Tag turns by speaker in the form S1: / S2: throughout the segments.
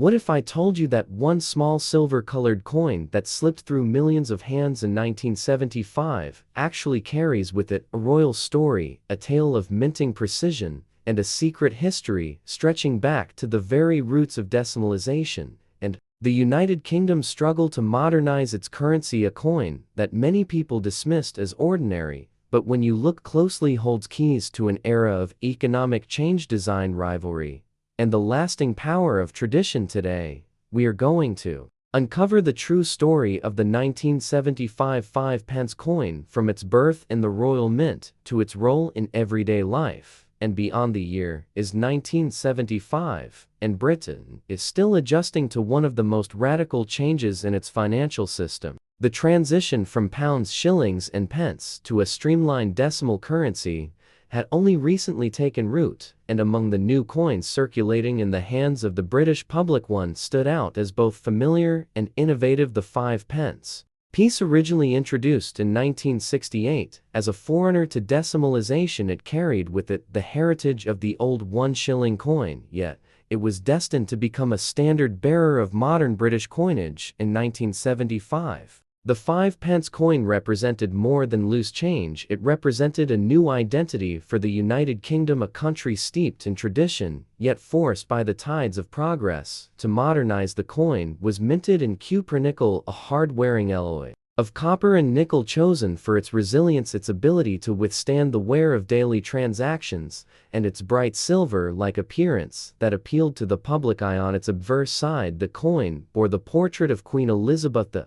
S1: What if I told you that one small silver-colored coin that slipped through millions of hands in 1975 actually carries with it a royal story, a tale of minting precision, and a secret history stretching back to the very roots of decimalisation, and the United Kingdom's struggle to modernize its currency, a coin that many people dismissed as ordinary, but when you look closely holds keys to an era of economic change, design rivalry, and the lasting power of tradition today. We are going to uncover the true story of the 1975 5-pence coin, from its birth in the Royal Mint to its role in everyday life and beyond. The year is 1975, and Britain is still adjusting to one of the most radical changes in its financial system. The transition from pounds, shillings, and pence to a streamlined decimal currency had only recently taken root, and among the new coins circulating in the hands of the British public, one stood out as both familiar and innovative: the 5-pence piece. Originally introduced in 1968 as a foreigner to decimalisation, it carried with it the heritage of the old 1 shilling coin, yet it was destined to become a standard bearer of modern British coinage in 1975. The 5-pence coin represented more than loose change. It represented a new identity for the United Kingdom, a country steeped in tradition, yet forced by the tides of progress to modernize. The coin was minted in cupronickel, a hard-wearing alloy of copper and nickel chosen for its resilience, its ability to withstand the wear of daily transactions, and its bright silver-like appearance that appealed to the public eye. On its obverse side, the coin bore the portrait of Queen Elizabeth II,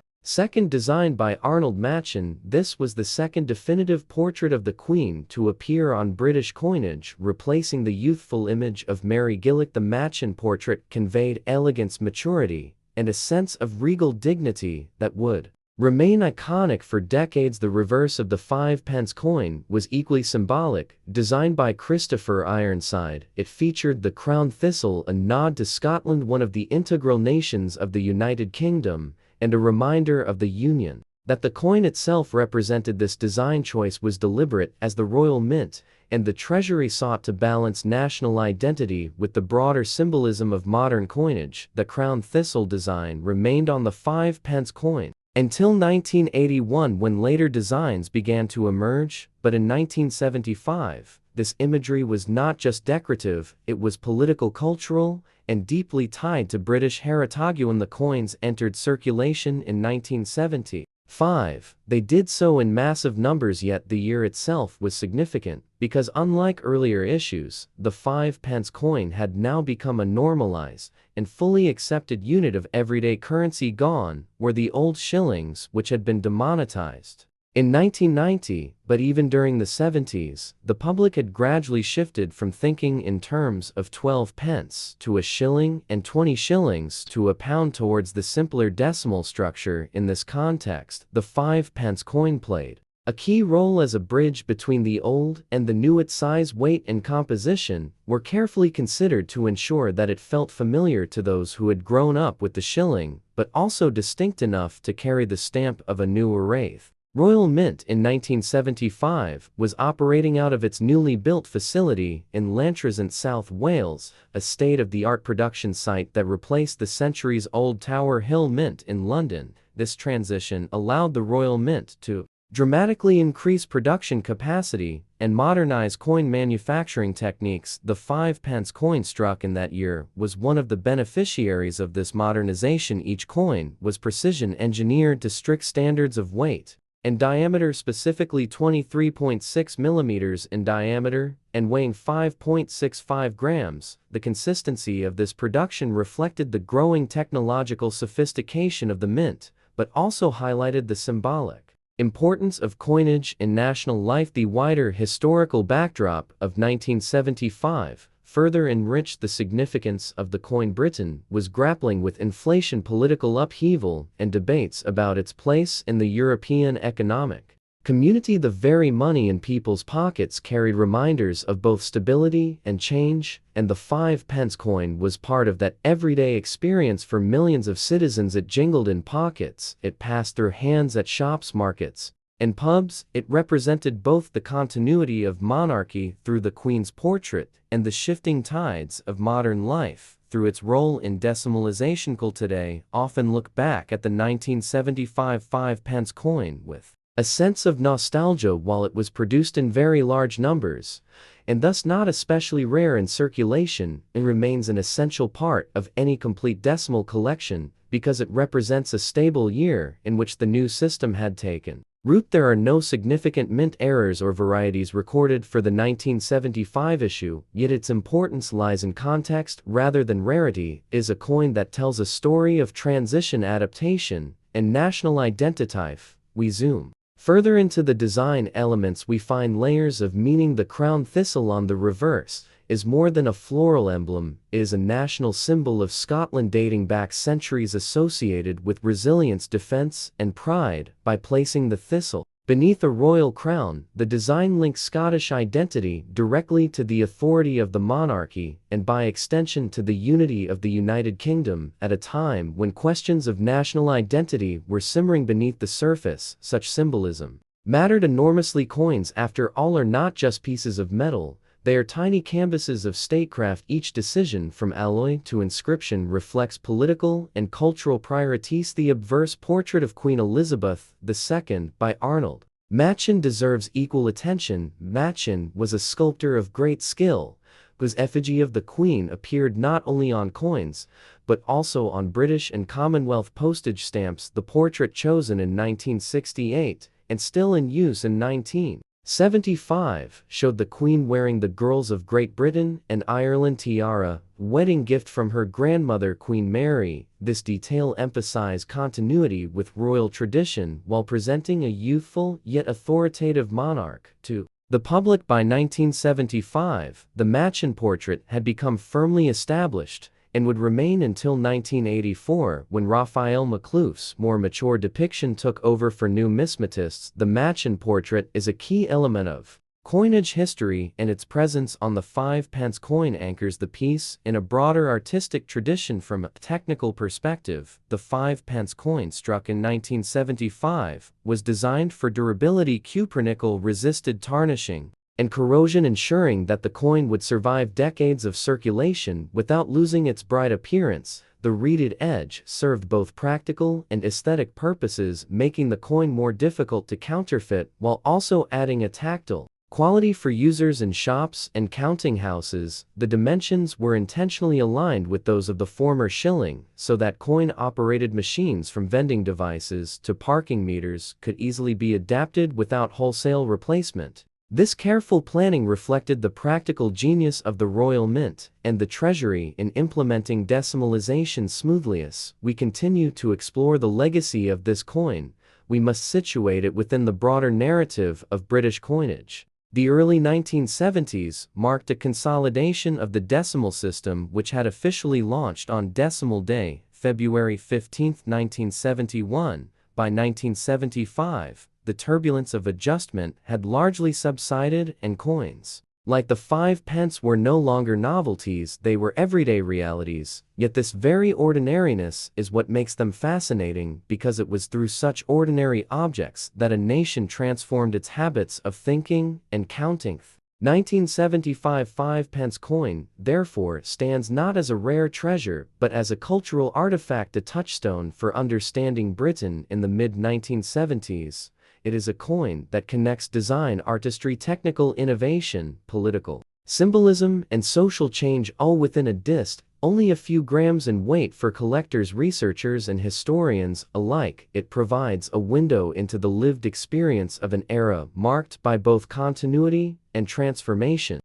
S1: designed by Arnold Machen. This was the second definitive portrait of the Queen to appear on British coinage, replacing the youthful image of Mary Gillick. The Machen portrait conveyed elegance, maturity, and a sense of regal dignity that would remain iconic for decades. The reverse of the 5-pence coin was equally symbolic. Designed by Christopher Ironside, it featured the crown thistle, a nod to Scotland, one of the integral nations of the United Kingdom, and a reminder of the Union. That the coin itself represented this design choice was deliberate, as the Royal Mint and the Treasury sought to balance national identity with the broader symbolism of modern coinage. The crown thistle design remained on the 5-pence coin until 1981, when later designs began to emerge, but in 1975, this imagery was not just decorative, it was political, cultural, and deeply tied to British heritage. When the coins entered circulation in 1975, they did so in massive numbers, yet the year itself was significant, because unlike earlier issues, the 5-pence coin had now become a normalized and fully accepted unit of everyday currency. Gone were the old shillings, which had been demonetized in 1990, but even during the 70s, the public had gradually shifted from thinking in terms of 12 pence to a shilling and 20 shillings to a pound, towards the simpler decimal structure. In this context, the 5-pence coin played a key role as a bridge between the old and the new. Its size, weight, and composition were carefully considered to ensure that it felt familiar to those who had grown up with the shilling, but also distinct enough to carry the stamp of a newer wraith. Royal Mint in 1975 was operating out of its newly built facility in Llantrisant, South Wales, a state-of-the-art production site that replaced the centuries-old Tower Hill Mint in London. This transition allowed the Royal Mint to dramatically increase production capacity and modernize coin manufacturing techniques. The 5-pence coin struck in that year was one of the beneficiaries of this modernization. Each coin was precision engineered to strict standards of weight and diameter, specifically 23.6 millimeters in diameter and weighing 5.65 grams. The consistency of this production reflected the growing technological sophistication of the mint, but also highlighted the symbolic importance of coinage in national life. The wider historical backdrop of 1975 further enriched the significance of the coin. Britain was grappling with inflation, political upheaval, and debates about its place in the European economic community. The very money in people's pockets carried reminders of both stability and change, and the 5-pence coin was part of that everyday experience for millions of citizens. It jingled in pockets, it passed through hands at shops, markets, and pubs. It represented both the continuity of monarchy through the Queen's portrait and the shifting tides of modern life through its role in decimalisation, today often look back at the 1975 5-pence coin with a sense of nostalgia while it was produced in very large numbers, and thus not especially rare in circulation. It remains an essential part of any complete decimal collection because it represents a stable year in which the new system had taken root. There are no significant mint errors or varieties recorded for the 1975 issue, yet its importance lies in context rather than rarity. It is a coin that tells a story of transition, adaptation, and national identity. We zoom further into the design elements, we find layers of meaning. The crown thistle on the reverse is more than a floral emblem. It is a national symbol of Scotland dating back centuries, associated with resilience, defense, and pride. By placing the thistle beneath a royal crown, the design links Scottish identity directly to the authority of the monarchy, and by extension to the unity of the United Kingdom. At a time when questions of national identity were simmering beneath the surface, such symbolism mattered enormously. Coins, after all, are not just pieces of metal. They are tiny canvases of statecraft. Each decision, from alloy to inscription, reflects political and cultural priorities. The obverse portrait of Queen Elizabeth II by Arnold Machen deserves equal attention. Machen was a sculptor of great skill, whose effigy of the Queen appeared not only on coins, but also on British and Commonwealth postage stamps. The portrait, chosen in 1968 and still in use in 1975, showed the Queen wearing the Girls of Great Britain and Ireland tiara, wedding gift from her grandmother Queen Mary. This detail emphasized continuity with royal tradition while presenting a youthful yet authoritative monarch to the public. By 1975, the Machen portrait had become firmly established and would remain until 1984, when Raphael Maklouf's more mature depiction took over for numismatists. The Machen portrait is a key element of coinage history, and its presence on the 5-pence coin anchors the piece in a broader artistic tradition. From a technical perspective, the 5-pence coin, struck in 1975, was designed for durability. Cupronickel resisted tarnishing and corrosion, ensuring that the coin would survive decades of circulation without losing its bright appearance. The reeded edge served both practical and aesthetic purposes, making the coin more difficult to counterfeit while also adding a tactile quality for users in shops and counting houses. The dimensions were intentionally aligned with those of the former shilling, so that coin-operated machines, from vending devices to parking meters, could easily be adapted without wholesale replacement. This careful planning reflected the practical genius of the Royal Mint and the Treasury in implementing decimalisation smoothly. As we continue to explore the legacy of this coin, we must situate it within the broader narrative of British coinage. The early 1970s marked a consolidation of the decimal system, which had officially launched on Decimal Day, February 15, 1971. By 1975, the turbulence of adjustment had largely subsided, and coins like the 5-pence were no longer novelties, they were everyday realities. Yet this very ordinariness is what makes them fascinating, because it was through such ordinary objects that a nation transformed its habits of thinking and counting. 1975 5-pence coin, therefore, stands not as a rare treasure but as a cultural artifact, a touchstone for understanding Britain in the mid-1970s. It is a coin that connects design, artistry, technical innovation, political symbolism, and social change all within a disc, only a few grams in weight. For collectors, researchers, and historians alike, it provides a window into the lived experience of an era marked by both continuity and transformation.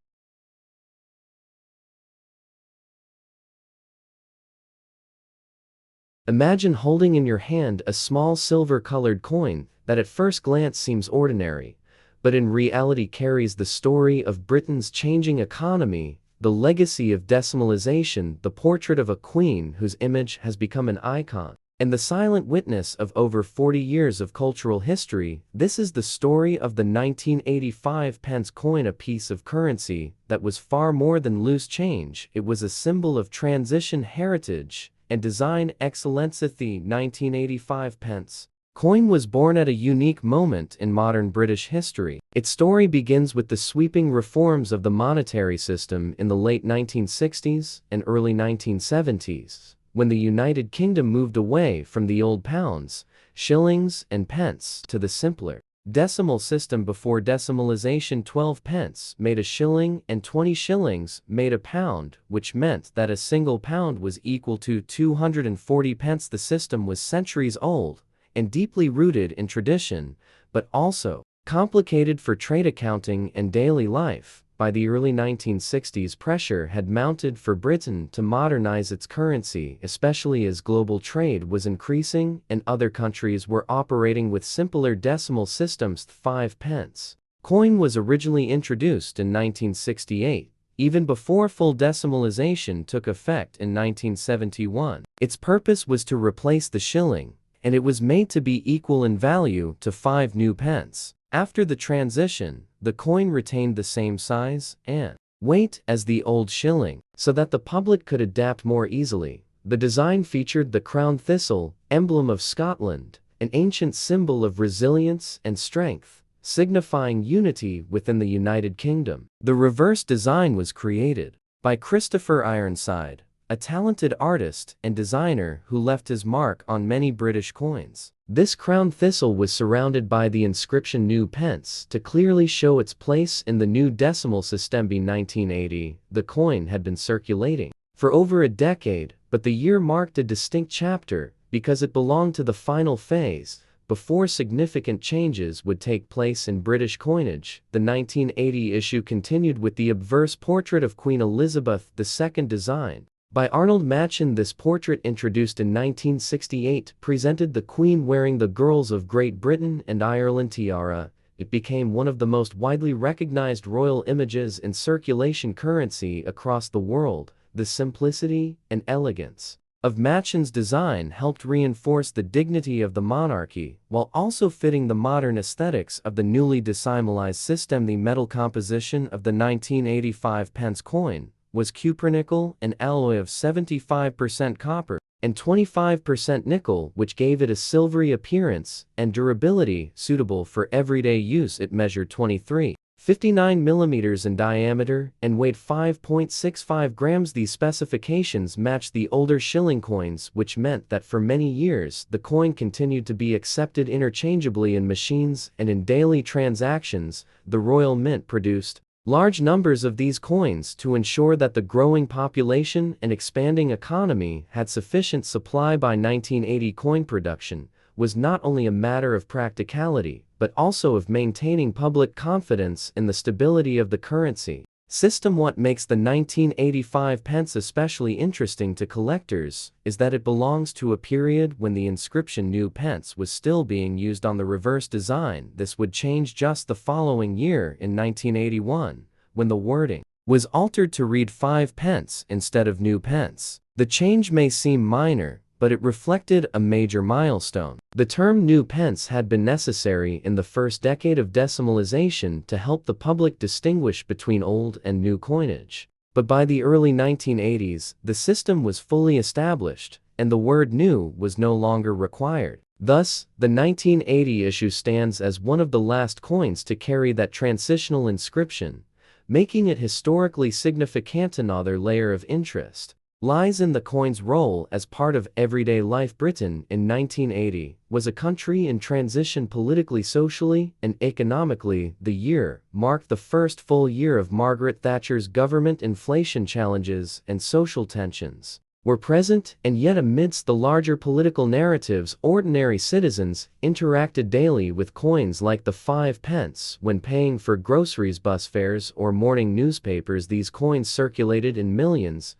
S1: Imagine holding in your hand a small silver-colored coin that at first glance seems ordinary, but in reality carries the story of Britain's changing economy, the legacy of decimalisation, the portrait of a queen whose image has become an icon, and the silent witness of over 40 years of cultural history. This is the story of the 1985 pence coin, a piece of currency that was far more than loose change. It was a symbol of transition, heritage, and design excellence. The 1985 pence Coin was born at a unique moment in modern British history. Its story begins with the sweeping reforms of the monetary system in the late 1960s and early 1970s, when the United Kingdom moved away from the old pounds, shillings, and pence to the simpler decimal system. Before decimalisation, 12 pence made a shilling and 20 shillings made a pound, which meant that a single pound was equal to 240 pence. The system was centuries old and deeply rooted in tradition, but also complicated for trade accounting and daily life. By the early 1960s, pressure had mounted for Britain to modernize its currency, especially as global trade was increasing and other countries were operating with simpler decimal systems. 5 pence coin was originally introduced in 1968, even before full decimalisation took effect in 1971. Its purpose was to replace the shilling, and it was made to be equal in value to 5 new pence. After the transition, the coin retained the same size and weight as the old shilling, so that the public could adapt more easily. The design featured the crown thistle, emblem of Scotland, an ancient symbol of resilience and strength, signifying unity within the United Kingdom. The reverse design was created by Christopher Ironside, a talented artist and designer who left his mark on many British coins. This crown thistle was surrounded by the inscription New Pence to clearly show its place in the new decimal system. By 1980, the coin had been circulating for over a decade, but the year marked a distinct chapter because it belonged to the final phase before significant changes would take place in British coinage. The 1980 issue continued with the obverse portrait of Queen Elizabeth II design by Arnold Machen. This portrait, introduced in 1968, presented the Queen wearing the Girls of Great Britain and Ireland tiara. It became one of the most widely recognized royal images in circulation currency across the world. The simplicity and elegance of Machen's design helped reinforce the dignity of the monarchy, while also fitting the modern aesthetics of the newly decimalized system. The metal composition of the 1985 pence coin was cupronickel, an alloy of 75% copper and 25% nickel, which gave it a silvery appearance and durability suitable for everyday use. It measured 23.59 millimeters in diameter and weighed 5.65 grams. These specifications matched the older shilling coins, which meant that for many years the coin continued to be accepted interchangeably in machines and in daily transactions. The Royal Mint produced large numbers of these coins to ensure that the growing population and expanding economy had sufficient supply. By 1980, coin production was not only a matter of practicality, but also of maintaining public confidence in the stability of the currency system. What makes the 1985 pence especially interesting to collectors is that it belongs to a period when the inscription New Pence was still being used on the reverse design. This would change just the following year in 1981, when the wording was altered to read 5 pence instead of New Pence. The change may seem minor, but it reflected a major milestone. The term New Pence had been necessary in the first decade of decimalisation to help the public distinguish between old and new coinage. But by the early 1980s, the system was fully established, and the word new was no longer required. Thus, the 1980 issue stands as one of the last coins to carry that transitional inscription, making it historically significant. Another layer of interest lies in the coin's role as part of everyday life. Britain in 1980 was a country in transition politically, socially, and economically. The year marked the first full year of Margaret Thatcher's government. Inflation challenges and social tensions were present, and yet amidst the larger political narratives, ordinary citizens interacted daily with coins like the 5 pence when paying for groceries, bus fares, or morning newspapers. These coins circulated in millions,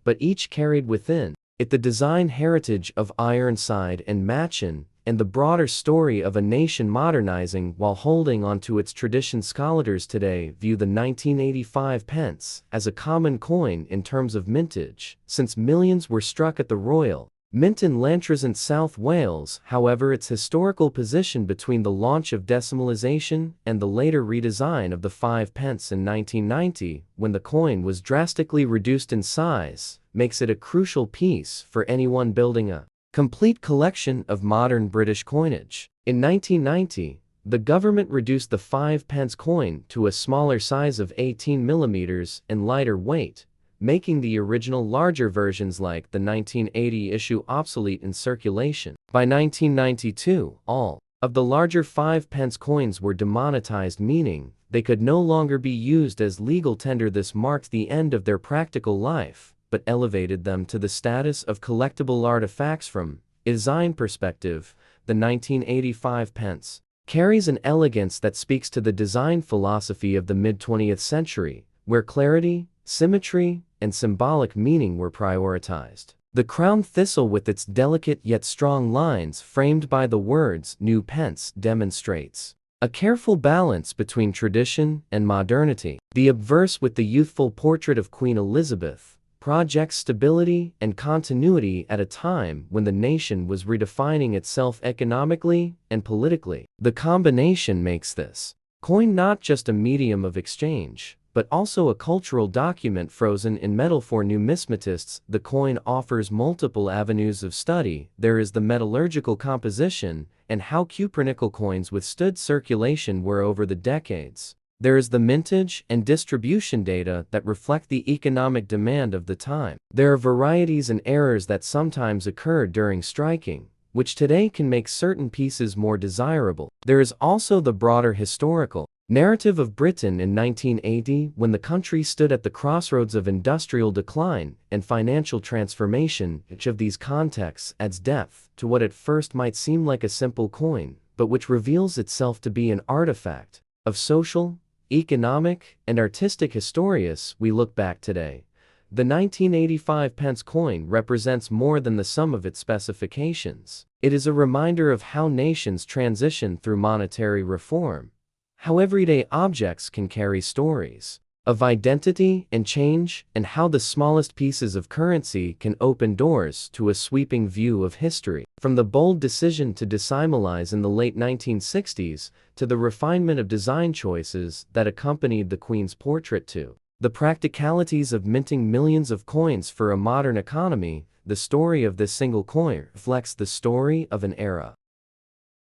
S1: but each carried within it the design heritage of Ironside and Machen, and the broader story of a nation modernizing while holding on to its tradition. Scholars today view the 1985 pence as a common coin in terms of mintage, since millions were struck at the Royal Mint in Llantrisant, South Wales. However, its historical position between the launch of decimalisation and the later redesign of the 5 pence in 1990, when the coin was drastically reduced in size, makes it a crucial piece for anyone building a Complete collection of modern British coinage. In 1990, the government reduced the 5-pence coin to a smaller size of 18 millimeters and lighter weight, making the original larger versions like the 1980 issue obsolete in circulation. By 1992, all of the larger 5-pence coins were demonetized, meaning they could no longer be used as legal tender. This marked the end of their practical life, but elevated them to the status of collectible artifacts. From a design perspective, the 1985 pence carries an elegance that speaks to the design philosophy of the mid-20th century, where clarity, symmetry, and symbolic meaning were prioritized. The crown thistle, with its delicate yet strong lines framed by the words "New Pence," demonstrates a careful balance between tradition and modernity. The obverse, with the youthful portrait of Queen Elizabeth, projects stability and continuity at a time when the nation was redefining itself economically and politically. The combination makes this coin not just a medium of exchange, but also a cultural document frozen in metal. For numismatists, the coin offers multiple avenues of study. There is the metallurgical composition and how cupronickel coins withstood circulation were over the decades. There is the mintage and distribution data that reflect the economic demand of the time. There are varieties and errors that sometimes occur during striking, which today can make certain pieces more desirable. There is also the broader historical narrative of Britain in 1980, when the country stood at the crossroads of industrial decline and financial transformation. Each of these contexts adds depth to what at first might seem like a simple coin, but which reveals itself to be an artifact of social, economic, and artistic history. As we look back today, the 1985 pence coin represents more than the sum of its specifications. It is a reminder of how nations transition through monetary reform, how everyday objects can carry stories of identity and change, and how the smallest pieces of currency can open doors to a sweeping view of history. From the bold decision to decimalize in the late 1960s to the refinement of design choices that accompanied the Queen's portrait, to the practicalities of minting millions of coins for a modern economy, the story of this single coin reflects the story of an era.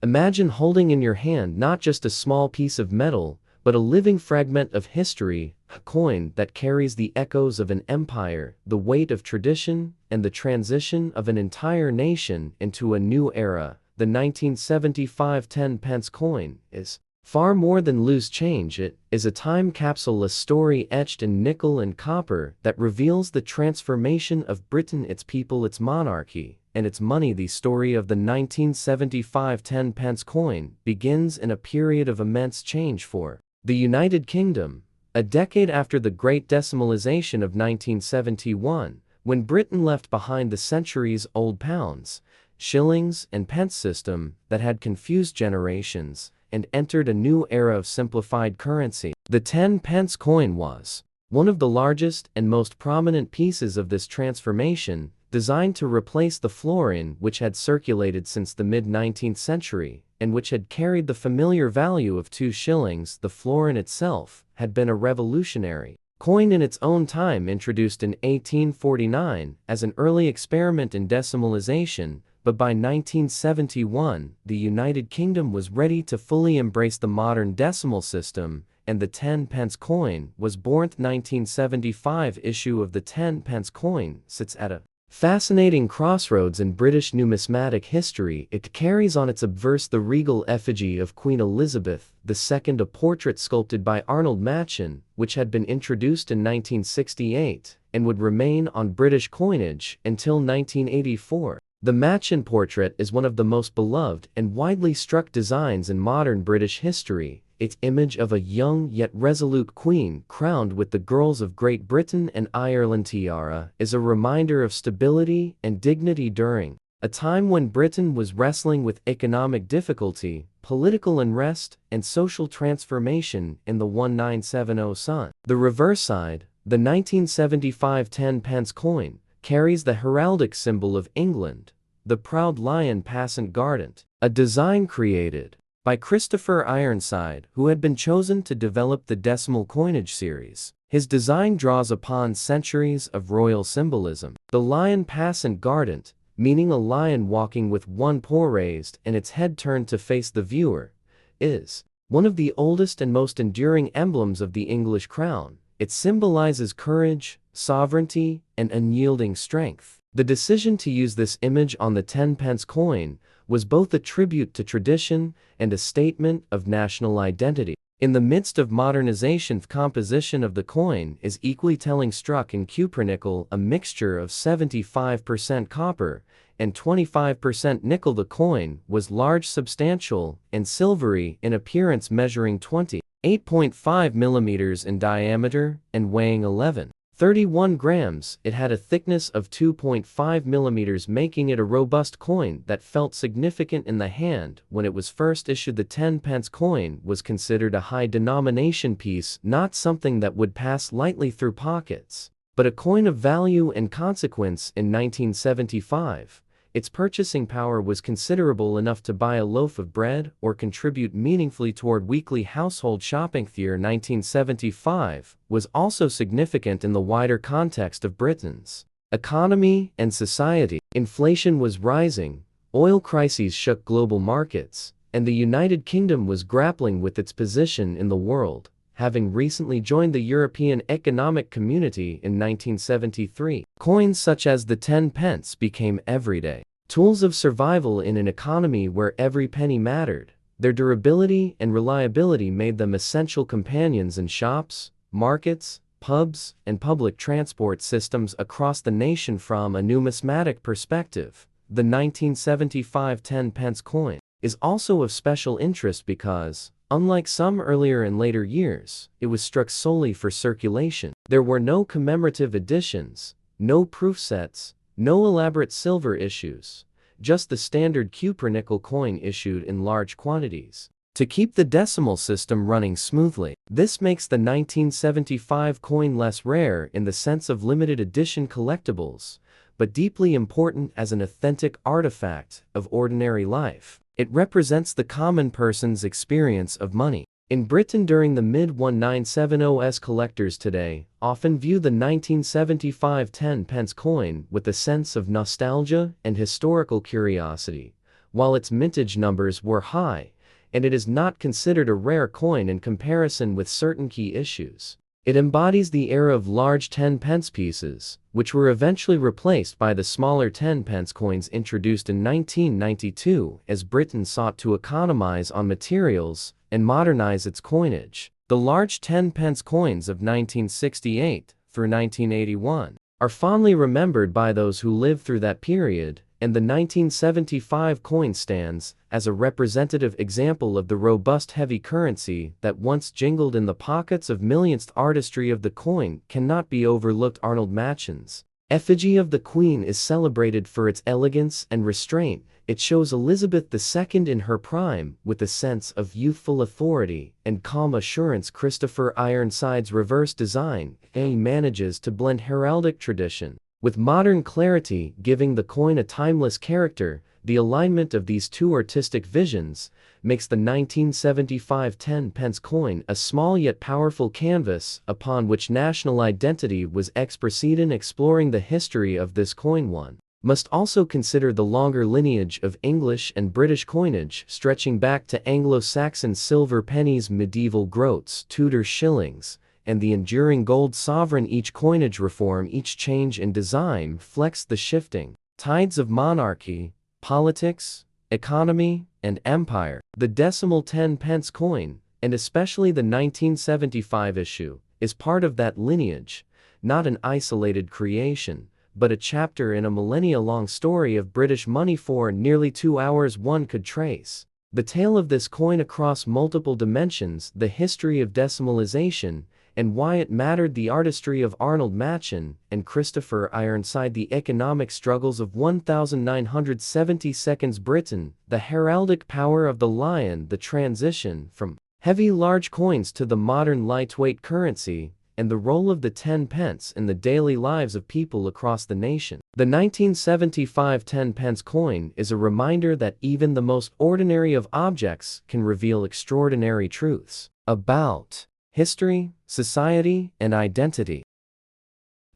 S1: Imagine holding in your hand not just a small piece of metal, but a living fragment of history, a coin that carries the echoes of an empire, the weight of tradition, and the transition of an entire nation into a new era. The 1975 10-pence coin is far more than loose change. It is a time capsule, a story etched in nickel and copper that reveals the transformation of Britain, its people, its monarchy, and its money. The story of the 1975 10-pence coin begins in a period of immense change for the United Kingdom, a decade after the Great Decimalisation of 1971, when Britain left behind the centuries-old pounds, shillings, and pence system that had confused generations, and entered a new era of simplified currency. The 10-pence coin was one of the largest and most prominent pieces of this transformation, designed to replace the florin, which had circulated since the mid-19th century, and which had carried the familiar value of 2 shillings. The florin itself had been a revolutionary coin in its own time, introduced in 1849 as an early experiment in decimalisation, but by 1971, the United Kingdom was ready to fully embrace the modern decimal system, and the 10-pence coin was born. The 1975 issue of the 10-pence coin sits at a fascinating crossroads in British numismatic history. It carries on its obverse the regal effigy of Queen Elizabeth II, a portrait sculpted by Arnold Machen, which had been introduced in 1968 and would remain on British coinage until 1984. The Machen portrait is one of the most beloved and widely struck designs in modern British history. Its image of a young yet resolute queen crowned with the girls of Great Britain and Ireland tiara is a reminder of stability and dignity during a time when Britain was wrestling with economic difficulty, political unrest, and social transformation. In the 1970 sun, the reverse side, the 1975 10-pence coin, carries the heraldic symbol of England, the proud lion passant guardant, a design created by Christopher Ironside, who had been chosen to develop the decimal coinage series. His design draws upon centuries of royal symbolism. The lion passant guardant meaning a lion walking with one paw raised and its head turned to face the viewer, is one of the oldest and most enduring emblems of the English crown. It symbolizes courage, sovereignty, and unyielding strength. The decision to use this image on the 10-pence coin was both a tribute to tradition and a statement of national identity. In the midst of modernization, the composition of the coin is equally telling. Struck in cupronickel, a mixture of 75% copper and 25% nickel, the coin was large, substantial, and silvery in appearance, measuring 28.5 millimeters in diameter and weighing 11.31 grams. It had a thickness of 2.5 millimeters, making it a robust coin that felt significant in the hand. When it was first issued, the 10-pence coin was considered a high-denomination piece, not something that would pass lightly through pockets, but a coin of value and consequence. In 1975, its purchasing power was considerable enough to buy a loaf of bread or contribute meaningfully toward weekly household shopping. The year 1975 was also significant in the wider context of Britain's economy and society. Inflation was rising, oil crises shook global markets, and the United Kingdom was grappling with its position in the world, having recently joined the European Economic Community in 1973. Coins such as the 10-pence became everyday tools of survival in an economy where every penny mattered. Their durability and reliability made them essential companions in shops, markets, pubs, and public transport systems across the nation. From a numismatic perspective, the 1975 10-pence coin is also of special interest because, unlike some earlier and later years, it was struck solely for circulation. There were no commemorative editions, no proof sets, no elaborate silver issues, just the standard cupronickel coin issued in large quantities to keep the decimal system running smoothly. This makes the 1975 coin less rare in the sense of limited edition collectibles, but deeply important as an authentic artifact of ordinary life. It represents the common person's experience of money. In Britain during the mid-1970s, collectors today often view the 1975 10-pence coin with a sense of nostalgia and historical curiosity. While its mintage numbers were high, and it is not considered a rare coin in comparison with certain key issues, it embodies the era of large 10-pence pieces, which were eventually replaced by the smaller 10-pence coins introduced in 1992 as Britain sought to economize on materials and modernize its coinage. The large 10-pence coins of 1968 through 1981 are fondly remembered by those who lived through that period, and the 1975 coin stands as a representative example of the robust heavy currency that once jingled in the pockets of millions. The artistry of the coin cannot be overlooked. Arnold Machin's effigy of the Queen is celebrated for its elegance and restraint. It shows Elizabeth II in her prime, with a sense of youthful authority and calm assurance. Christopher Ironside's reverse design manages to blend heraldic tradition with modern clarity, giving the coin a timeless character. The alignment of these two artistic visions makes the 1975 10-pence coin a small yet powerful canvas upon which national identity was expressed. In exploring the history of this coin, one must also consider the longer lineage of English and British coinage, stretching back to Anglo-Saxon silver pennies, medieval groats, Tudor shillings, and the enduring gold sovereign. Each coinage reform, each change in design flexed the shifting tides of monarchy, politics, economy, and empire. The decimal 10-pence coin, and especially the 1975 issue, is part of that lineage, not an isolated creation, but a chapter in a millennia-long story of British money. For nearly 2 hours one could trace the tale of this coin across multiple dimensions, the history of decimalisation, and why it mattered, the artistry of Arnold Machin and Christopher Ironside, the economic struggles of 1972 Britain, the heraldic power of the lion, the transition from heavy large coins to the modern lightweight currency, and the role of the 10-pence in the daily lives of people across the nation. The 1975 10-pence coin is a reminder that even the most ordinary of objects can reveal extraordinary truths about history, society, and identity.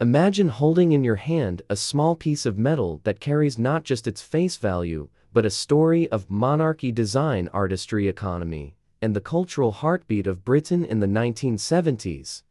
S1: Imagine holding in your hand a small piece of metal that carries not just its face value, but a story of monarchy, design, artistry, economy, and the cultural heartbeat of Britain in the 1970s.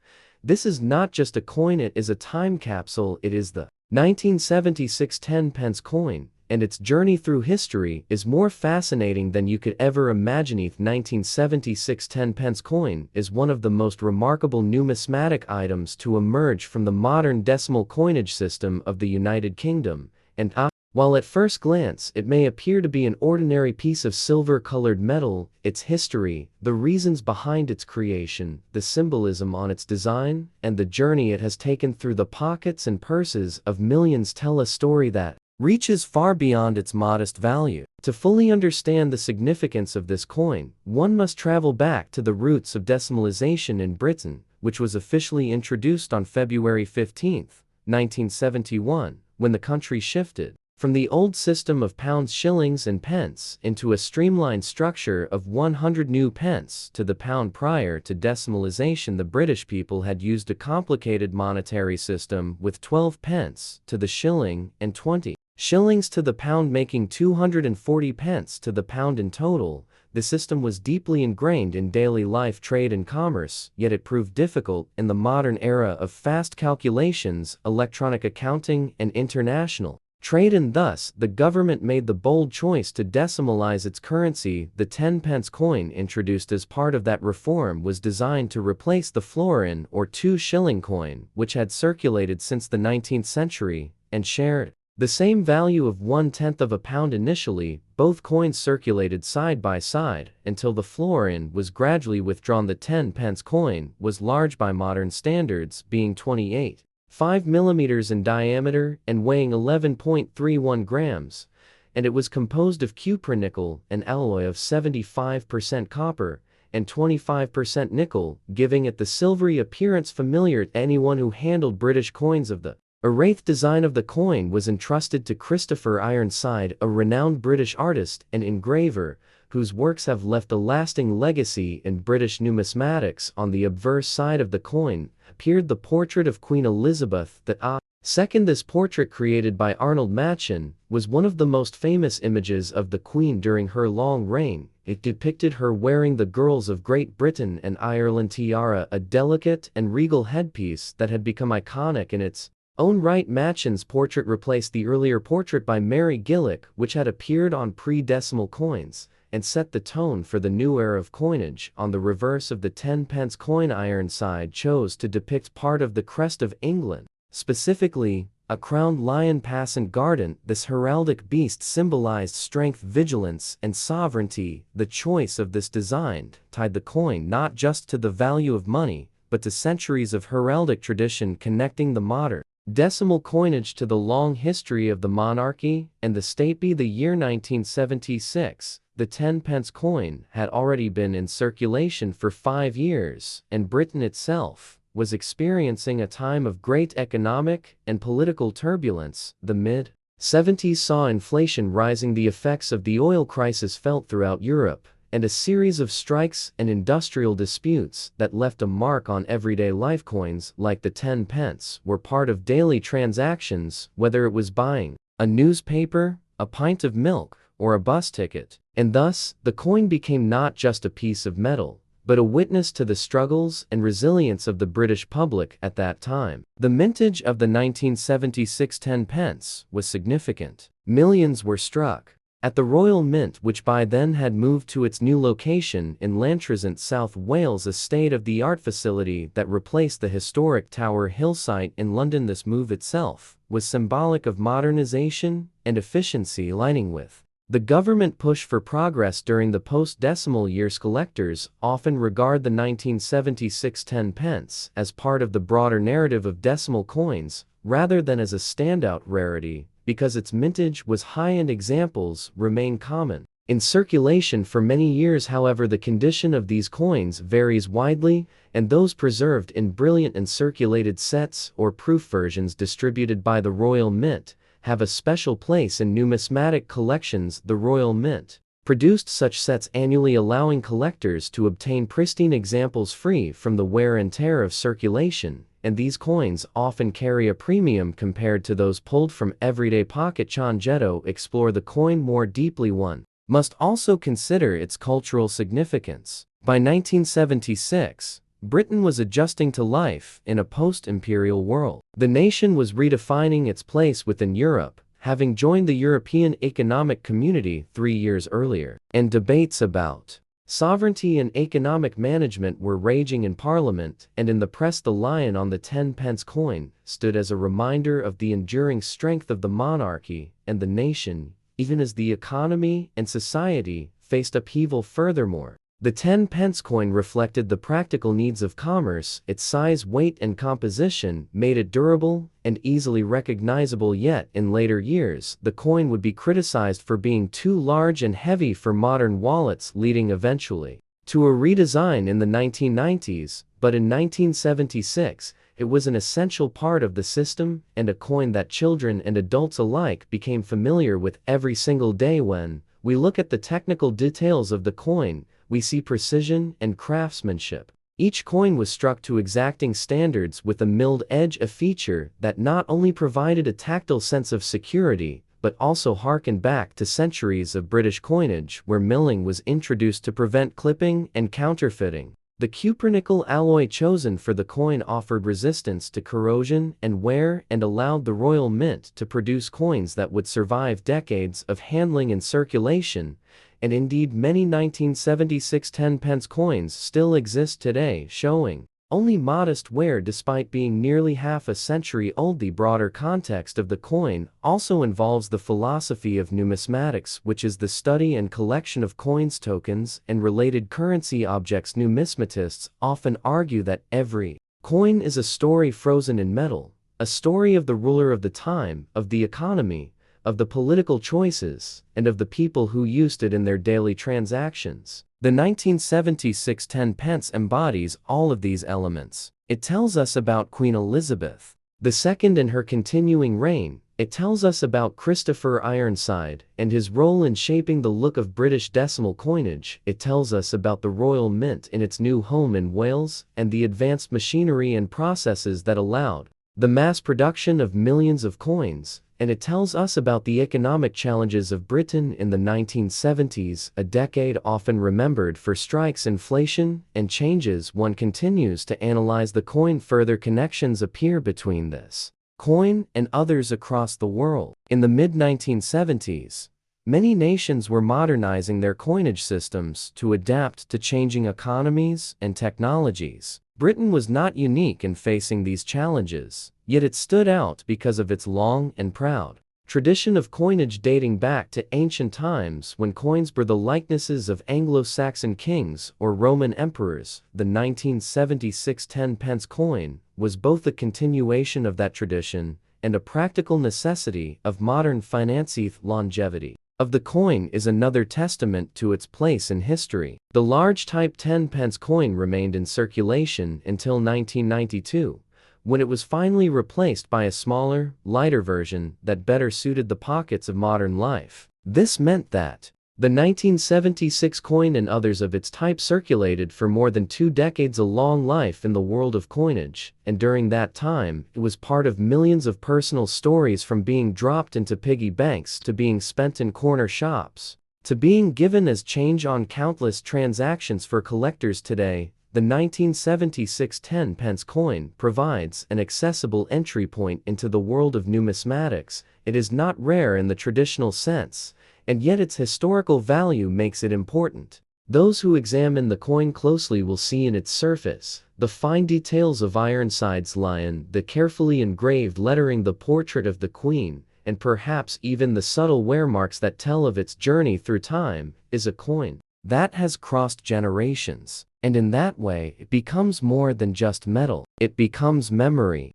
S1: This is not just a coin, it is a time capsule. It is the 1976 10-pence coin, and its journey through history is more fascinating than you could ever imagine. The 1976 10-pence coin is one of the most remarkable numismatic items to emerge from the modern decimal coinage system of the United Kingdom, and while at first glance it may appear to be an ordinary piece of silver-colored metal, its history, the reasons behind its creation, the symbolism on its design, and the journey it has taken through the pockets and purses of millions tell a story that reaches far beyond its modest value. To fully understand the significance of this coin, one must travel back to the roots of decimalisation in Britain, which was officially introduced on February 15, 1971, when the country shifted from the old system of pounds, shillings, and pence into a streamlined structure of 100 new pence to the pound. Prior to decimalisation, the British people had used a complicated monetary system with 12 pence to the shilling and 20 shillings to the pound, making 240 pence to the pound in total. The system was deeply ingrained in daily life, trade, and commerce, yet it proved difficult in the modern era of fast calculations, electronic accounting, and international trade, and thus the government made the bold choice to decimalize its currency. The 10-pence coin, introduced as part of that reform, was designed to replace the florin or 2-shilling coin, which had circulated since the 19th century and shared the same value of 1/10 of a pound. Initially, both coins circulated side by side until the florin was gradually withdrawn. The 10-pence coin was large by modern standards, being 28.5 millimeters in diameter and weighing 11.31 grams, and it was composed of cupronickel, an alloy of 75% copper and 25% nickel, giving it the silvery appearance familiar to anyone who handled British coins. Of the Araith design of the coin was entrusted to Christopher Ironside, a renowned British artist and engraver, whose works have left a lasting legacy in British numismatics. On the obverse side of the coin appeared the portrait of Queen Elizabeth II. This portrait, created by Arnold Machin, was one of the most famous images of the Queen during her long reign. It depicted her wearing the Girls of Great Britain and Ireland tiara, a delicate and regal headpiece that had become iconic in its own right. Machin's portrait replaced the earlier portrait by Mary Gillick, which had appeared on pre-decimal coins, and set the tone for the new era of coinage. On the reverse of the 10-pence coin, Ironside chose to depict part of the crest of England, specifically a crowned lion passant guardant. This heraldic beast symbolized strength, vigilance, and sovereignty. The choice of this design tied the coin not just to the value of money, but to centuries of heraldic tradition connecting the modern decimal coinage to the long history of the monarchy and the state. By the year 1976, the 10-pence coin had already been in circulation for 5 years, and Britain itself was experiencing a time of great economic and political turbulence. The mid-70s saw inflation rising, the effects of the oil crisis felt throughout Europe, and a series of strikes and industrial disputes that left a mark on everyday life. Coins like the 10-pence were part of daily transactions, whether it was buying a newspaper, a pint of milk, or a bus ticket, and thus the coin became not just a piece of metal, but a witness to the struggles and resilience of the British public at that time. The mintage of the 1976 10-pence was significant. Millions were struck at the Royal Mint, which by then had moved to its new location in Llantrisant, South Wales, a state-of-the-art facility that replaced the historic Tower Hill site in London. This move itself was symbolic of modernization and efficiency, aligning with the government push for progress during the post-decimal years. Collectors often regard the 1976 10-pence as part of the broader narrative of decimal coins, rather than as a standout rarity, because its mintage was high-end. Examples remain common in circulation for many years. However, the condition of these coins varies widely, and those preserved in brilliant and circulated sets or proof versions distributed by the Royal Mint have a special place in numismatic collections. The Royal Mint produced such sets annually, allowing collectors to obtain pristine examples free from the wear and tear of circulation. and these coins often carry a premium compared to those pulled from everyday pocket change. To explore the coin more deeply, one must also consider its cultural significance. By 1976, Britain was adjusting to life in a post-imperial world. The nation was redefining its place within Europe, having joined the European Economic Community 3 years earlier. And debates about sovereignty and economic management were raging in Parliament and in the press. The lion on the 10-pence coin stood as a reminder of the enduring strength of the monarchy and the nation, even as the economy and society faced upheaval. Furthermore, the 10-pence coin reflected the practical needs of commerce. Its size, weight, and composition made it durable and easily recognizable. Yet, in later years, the coin would be criticized for being too large and heavy for modern wallets, leading eventually to a redesign in the 1990s. But in 1976, it was an essential part of the system and a coin that children and adults alike became familiar with every single day. When we look at the technical details of the coin, we see precision and craftsmanship. Each coin was struck to exacting standards with a milled edge, a feature that not only provided a tactile sense of security, but also harkened back to centuries of British coinage where milling was introduced to prevent clipping and counterfeiting. The cupronickel alloy chosen for the coin offered resistance to corrosion and wear and allowed the Royal Mint to produce coins that would survive decades of handling and circulation. And indeed, many 1976 10-pence coins still exist today, showing only modest wear despite being nearly half a century old. The broader context of the coin also involves the philosophy of numismatics, which is the study and collection of coins, tokens, and related currency objects. Numismatists often argue that every coin is a story frozen in metal, a story of the ruler of the time, of the economy, of the political choices, and of the people who used it in their daily transactions. The 1976 10-pence embodies all of these elements. It tells us about Queen Elizabeth II and her continuing reign. It tells us about Christopher Ironside and his role in shaping the look of British decimal coinage. It tells us about the Royal Mint in its new home in Wales and the advanced machinery and processes that allowed the mass production of millions of coins. And it tells us about the economic challenges of Britain in the 1970s, a decade often remembered for strikes, inflation, and changes. One continues to analyze the coin. Further connections appear between this coin and others across the world. In the mid-1970s, many nations were modernizing their coinage systems to adapt to changing economies and technologies. Britain was not unique in facing these challenges, yet it stood out because of its long and proud tradition of coinage dating back to ancient times when coins bore the likenesses of Anglo-Saxon kings or Roman emperors. The 1976 10-pence coin was both a continuation of that tradition and a practical necessity of modern finance. Longevity of the coin is another testament to its place in history. The large type 10-pence coin remained in circulation until 1992, when it was finally replaced by a smaller, lighter version that better suited the pockets of modern life. This meant that the 1976 coin and others of its type circulated for more than 2 decades, a long life in the world of coinage, and during that time, it was part of millions of personal stories, from being dropped into piggy banks to being spent in corner shops, to being given as change on countless transactions. For collectors today, the 1976 10-pence coin provides an accessible entry point into the world of numismatics. It is not rare in the traditional sense, and yet its historical value makes it important. Those who examine the coin closely will see in its surface the fine details of Ironside's lion, the carefully engraved lettering, the portrait of the Queen, and perhaps even the subtle wear marks that tell of its journey through time. Is a coin that has crossed generations, and in that way it becomes more than just metal. It becomes memory.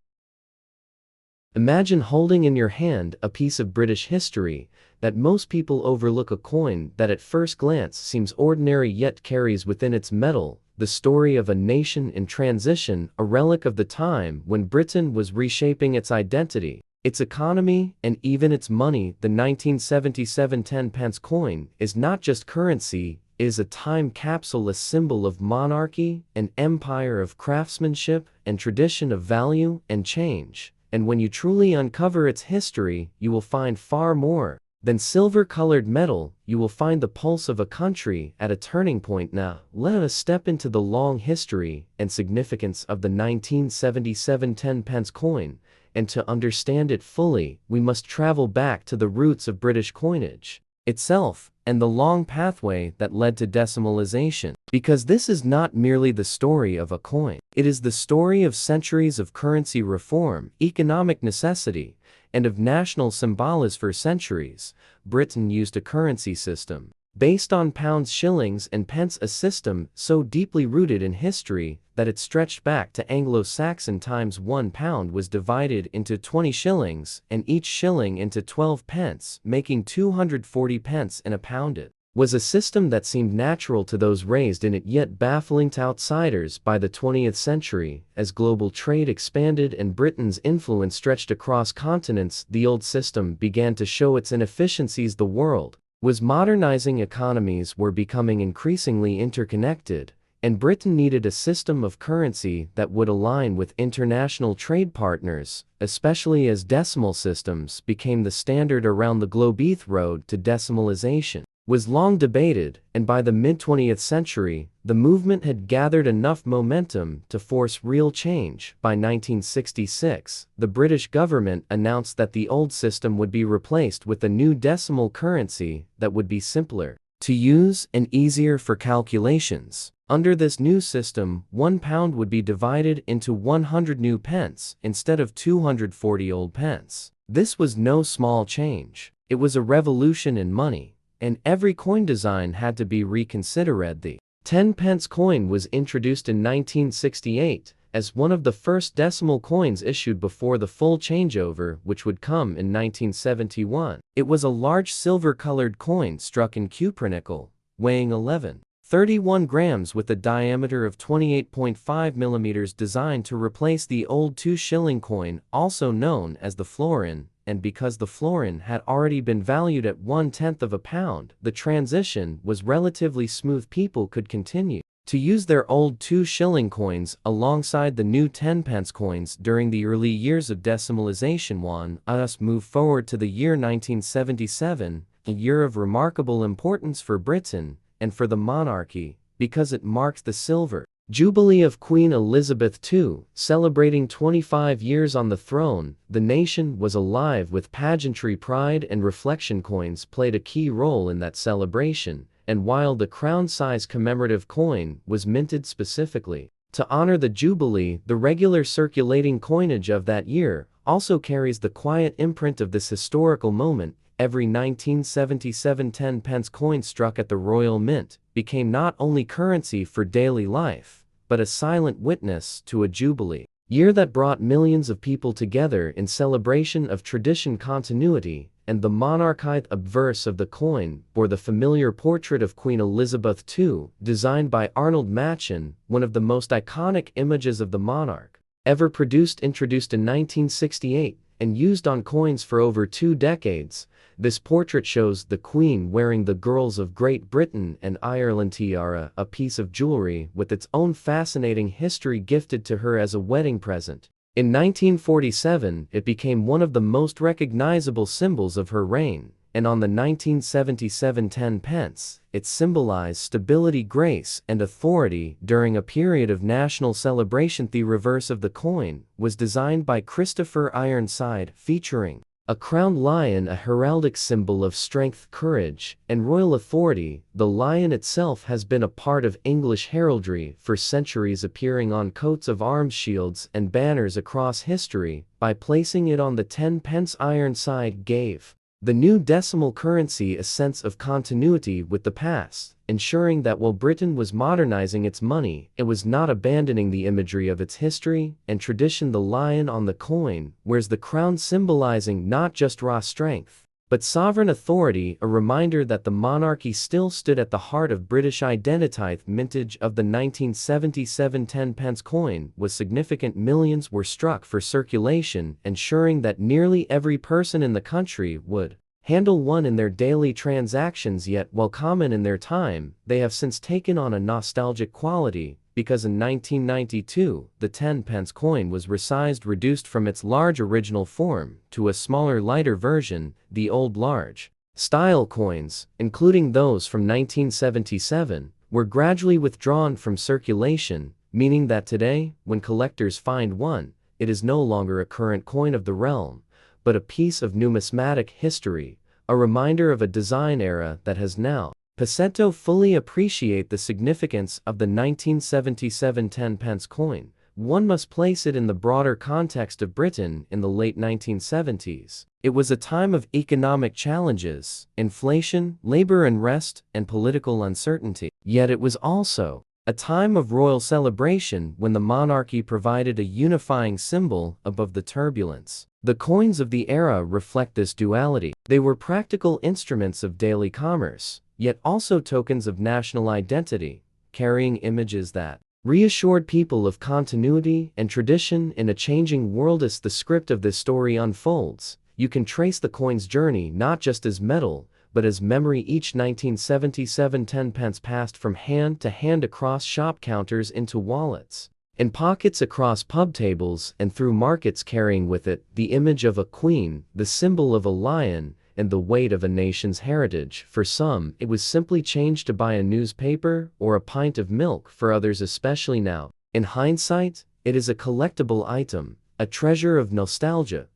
S1: Imagine holding in your hand a piece of British history that most people overlook, a coin that at first glance seems ordinary yet carries within its metal the story of a nation in transition, a relic of the time when Britain was reshaping its identity, its economy, and even its money. The 1977 10-pence coin is not just currency, is a time capsule, a symbol of monarchy, an empire of craftsmanship and tradition of value and change. And when you truly uncover its history, you will find far more than silver-colored metal. You will find the pulse of a country at a turning point. Now, let us step into the long history and significance of the 1977 10-pence coin, and to understand it fully, we must travel back to the roots of British coinage itself and the long pathway that led to decimalisation. Because this is not merely the story of a coin, it is the story of centuries of currency reform, economic necessity, and of national symbolism. For centuries, Britain used a currency system based on pounds, shillings, and pence, a system so deeply rooted in history that it stretched back to Anglo-Saxon times. 1 pound was divided into 20 shillings, and each shilling into 12 pence, making 240 pence in a pound. It was a system that seemed natural to those raised in it, yet baffling to outsiders. By the 20th century, as global trade expanded and Britain's influence stretched across continents, the old system began to show its inefficiencies. The world was modernizing, economies were becoming increasingly interconnected, and Britain needed a system of currency that would align with international trade partners, especially as decimal systems became the standard around the globe. The road to decimalisation was long debated, and by the mid-20th century, the movement had gathered enough momentum to force real change. By 1966, the British government announced that the old system would be replaced with a new decimal currency that would be simpler to use and easier for calculations. Under this new system, 1 pound would be divided into 100 new pence instead of 240 old pence. This was no small change. It was a revolution in money, and every coin design had to be reconsidered. The 10-pence coin was introduced in 1968 as one of the first decimal coins issued before the full changeover, which would come in 1971. It was a large silver-colored coin struck in cupronickel, weighing 11.31 grams with a diameter of 28.5 millimeters, designed to replace the old 2-shilling coin, also known as the florin. And because the florin had already been valued at 1/10 of a pound, the transition was relatively smooth. People could continue to use their old 2-shilling coins alongside the new 10-pence coins during the early years of decimalisation. Let us move forward to the year 1977, a year of remarkable importance for Britain and for the monarchy, because it marked the silver Jubilee of Queen Elizabeth II, celebrating 25 years on the throne. The nation was alive with pageantry, pride, and reflection. Coins played a key role in that celebration, and while the crown-size commemorative coin was minted specifically to honor the Jubilee, the regular circulating coinage of that year also carries the quiet imprint of this historical moment. Every 1977 10-pence coin struck at the Royal Mint became not only currency for daily life, but a silent witness to a jubilee year that brought millions of people together in celebration of tradition, continuity, and the monarchy. The obverse of the coin bore the familiar portrait of Queen Elizabeth II, designed by Arnold Machen, one of the most iconic images of the monarch ever produced. Introduced in 1968 and used on coins for over 2 decades, this portrait shows the Queen wearing the Girls of Great Britain and Ireland tiara, a piece of jewelry with its own fascinating history gifted to her as a wedding present. In 1947, it became one of the most recognizable symbols of her reign, and on the 1977 10-pence, it symbolized stability, grace, and authority during a period of national celebration. The reverse of the coin was designed by Christopher Ironside, featuring a crowned lion, a heraldic symbol of strength, courage, and royal authority. The lion itself has been a part of English heraldry for centuries, appearing on coats of arms, shields, and banners across history. By placing it on the 10-pence, Ironside gave the new decimal currency a sense of continuity with the past, ensuring that while Britain was modernizing its money, it was not abandoning the imagery of its history and tradition. The lion on the coin wears the crown, symbolizing not just raw strength, but sovereign authority, a reminder that the monarchy still stood at the heart of British identity. Mintage of the 1977 10-pence coin was significant. Millions were struck for circulation, ensuring that nearly every person in the country would handle one in their daily transactions, yet while common in their time, they have since taken on a nostalgic quality, because in 1992, the 10-pence coin was resized, reduced from its large original form to a smaller, lighter version, the old large style coins, including those from 1977, were gradually withdrawn from circulation, meaning that today, when collectors find one, it is no longer a current coin of the realm, but a piece of numismatic history, a reminder of a design era that has now passed. To fully appreciate the significance of the 1977 10-pence coin, one must place it in the broader context of Britain in the late 1970s. It was a time of economic challenges, inflation, labor unrest, and political uncertainty. Yet it was also a time of royal celebration when the monarchy provided a unifying symbol above the turbulence. The coins of the era reflect this duality. They were practical instruments of daily commerce, yet also tokens of national identity, carrying images that reassured people of continuity and tradition in a changing world. As the script of this story unfolds, you can trace the coin's journey not just as metal, but as memory. Each 1977 10-pence passed from hand to hand, across shop counters, into wallets, in pockets, across pub tables, and through markets, carrying with it the image of a queen, the symbol of a lion, and the weight of a nation's heritage. For some, it was simply change to buy a newspaper or a pint of milk. For others, especially now, in hindsight, it is a collectible item, a treasure of nostalgia,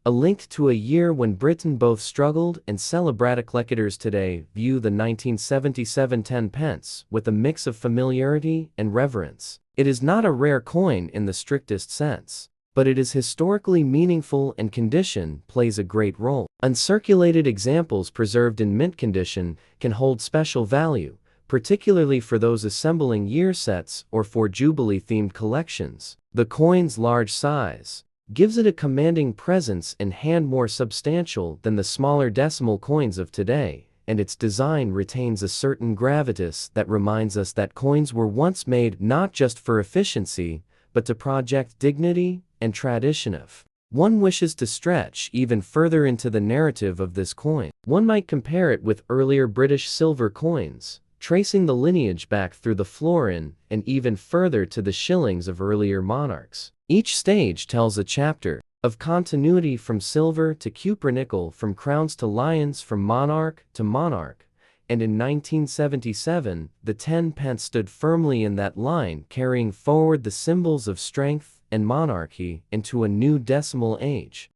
S1: a link to a year when Britain both struggled and celebrated. Collectors today view the 1977 10-pence with a mix of familiarity and reverence. It is not a rare coin in the strictest sense, but it is historically meaningful, and condition plays a great role. Uncirculated examples preserved in mint condition can hold special value, particularly for those assembling year sets or for Jubilee-themed collections. The coin's large size gives it a commanding presence in hand, more substantial than the smaller decimal coins of today, and its design retains a certain gravitas that reminds us that coins were once made not just for efficiency, but to project dignity and tradition. If one wishes to stretch even further into the narrative of this coin, one might compare it with earlier British silver coins, tracing the lineage back through the florin and even further to the shillings of earlier monarchs. Each stage tells a chapter of continuity, from silver to cupronickel, from crowns to lions, from monarch to monarch. And in 1977, the 10-pence stood firmly in that line, carrying forward the symbols of strength and monarchy into a new decimal age.